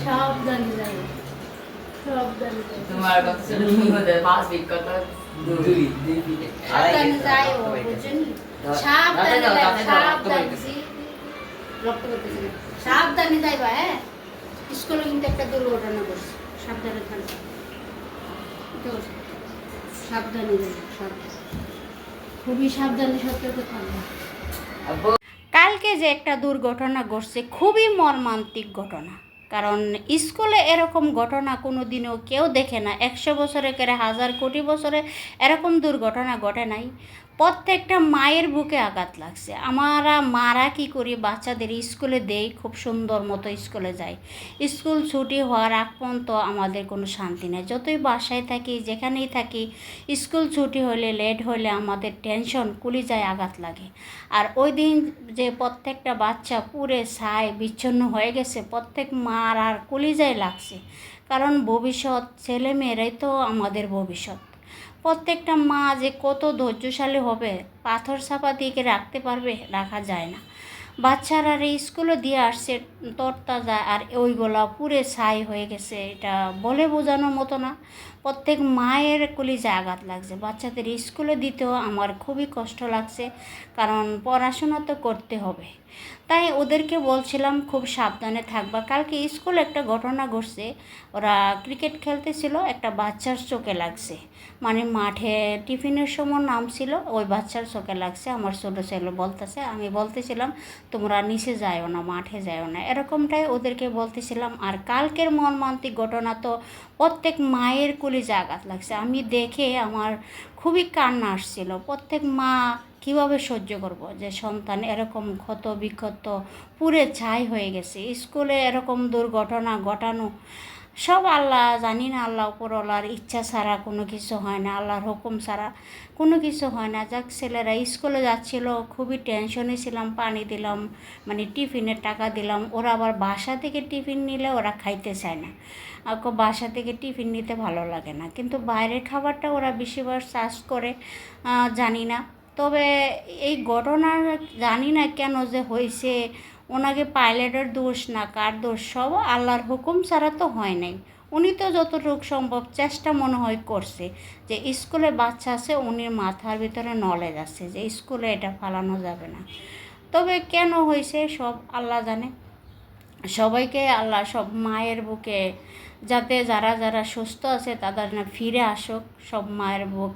সাবধানে যাবে, সাবধানে যাবে। তোমার কথা শুনে তুমি ওদের 5 ফিট কথা 2 ফিট সাবধানে যাই ও, বুঝছেন? সাবধানে যাই, রক্ত করতেছে না। সাবধানে যাইবা, হ্যাঁ? স্কুলে কিন্তু একটা দুর্ঘটনা ঘটছে, সাবধানে থাকবে। সাবধানে যাইবা, সাবধানে, খুবই সাবধানে সতর্ক থাকবে। কালকে যে একটা দুর্ঘটনা ঘটছে, খুবই মর্মান্তিক ঘটনা। কারণ স্কুলে এরকম ঘটনা কোনো দিনও কেউ দেখে না। 100 বছরে কেড়ে 1000 কোটি বছরে এরকম দুর্ঘটনা ঘটে নাই। প্রত্যেকটা মায়ের বুকে আঘাত লাগছে। আমরা মারা কী করি, বাচ্চাদের স্কুলে দেই, খুব সুন্দর মতো স্কুলে যায়। স্কুল ছুটি হওয়ার আগ পর্যন্ত আমাদের কোনো শান্তি নেই। যতই বাসায় থাকি, যেখানেই থাকি, স্কুল ছুটি হলে, লেট হলে আমাদের টেনশন, কলিজায় আঘাত লাগে। আর ওই দিন যে প্রত্যেকটা বাচ্চা পুরে ছাই বিচ্ছিন্ন হয়ে গেছে, প্রত্যেক মার আর কলিজায় লাগছে। কারণ ভবিষ্যৎ, ছেলেমেয়েরাই তো আমাদের ভবিষ্যৎ। প্রত্যেকটা মা যে কত ধৈর্যশালী হবে, পাথর চাপা দিয়ে রাখতে পারবে, রাখা যায় না। বাচ্চারা স্কুলে দিয়ে আসছে তরতাজা, আর ওইগুলা পুরে ছাই হয়ে গেছে। এটা বলে বোঝানোর মতো না। প্রত্যেক মায়ের কলিজায় আঘাত লাগছে। বাচ্চাদের স্কুলে দিতেও আমার খুবই কষ্ট লাগছে, কারণ পড়াশোনা তো করতে হবে। তাই ওদেরকে বলছিলাম খুব সাবধানে থাকবা। কালকে স্কুলে একটা ঘটনা ঘটছে। ওরা ক্রিকেট খেলতেছিল, একটা বাচ্চার চোখে লাগছে। মানে মাঠে টিফিনের সময় নামছিল, ওই বাচ্চার চোখে লাগছে। আমার ছোটো ছেলে বলতেছে, আমি বলতেছিলাম তোমরা নিচে যাও না, মাঠে যাও না, এরকমটাই ওদেরকে বলতেছিলাম। আর কালকের মর্মান্তিক ঘটনা তো প্রত্যেক মায়ের কলিজায় আঘাত লাগছে। আমি দেখে আমার খুবই কান্না আসছিল। প্রত্যেক মা কীভাবে সহ্য করব যে সন্তান এরকম ক্ষত বিক্ষত পুরে ছাই হয়ে গেছে। স্কুলে এরকম দুর্ঘটনা ঘটানো সব আল্লাহ, জানি না, আল্লাহ উপরওয়ালার ইচ্ছা ছাড়া কোনো কিছু হয় না, আল্লাহর হুকুম ছাড়া কোনো কিছু হয় না। যাক, ছেলেরা স্কুলে যাচ্ছিল, খুবই টেনশনে ছিলাম। পানি দিলাম, মানে টিফিনের টাকা দিলাম। ওরা আবার বাসা থেকে টিফিন নিলে ওরা খাইতে চায় না। বাসা থেকে টিফিন নিতে ভালো লাগে না, কিন্তু বাইরের খাবারটা ওরা বেশিরভাগ চাষ করে, জানি না। তবে এই ঘটনা জানি না কেন যে হয়েছে, ওনাকে পাইলটের দোষ না কার দোষ, সব আল্লাহর হুকুম ছাড়া তো হয় নাই। উনি তো যতটুকু সম্ভব চেষ্টা মনে হয় করছে, যে স্কুলে বাচ্চা আছে, উনির মাথার ভিতরে নলেজ আছে যে স্কুলে এটা ফালানো যাবে না। তবে কেন হয়েছে সব আল্লাহ জানে। সবাইকে আল্লাহ, সব মায়ের বুকে যাতে যারা যারা সুস্থ আছে তাদের না ফিরে আসুক, সব মায়ের বুক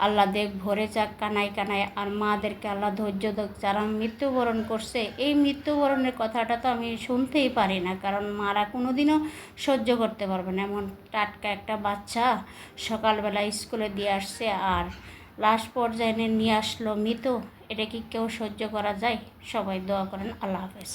আল্লাহ দেখ ভরে যাক কানায় কানায়। আর মাদেরকে আল্লাহ ধৈর্য দেখ, যারা মৃত্যুবরণ করছে। এই মৃত্যুবরণের কথাটা তো আমি শুনতেই পারি না, কারণ মারা কোনো দিনও সহ্য করতে পারবে না। এমন টাটকা একটা বাচ্চা সকালবেলা স্কুলে দিয়ে আসছে, আর লাস্ট পর্যায়ে নিয়ে আসলো মৃত। এটা কি কেউ সহ্য করা যায়? সবাই দোয়া করেন। আল্লাহ হাফেজ।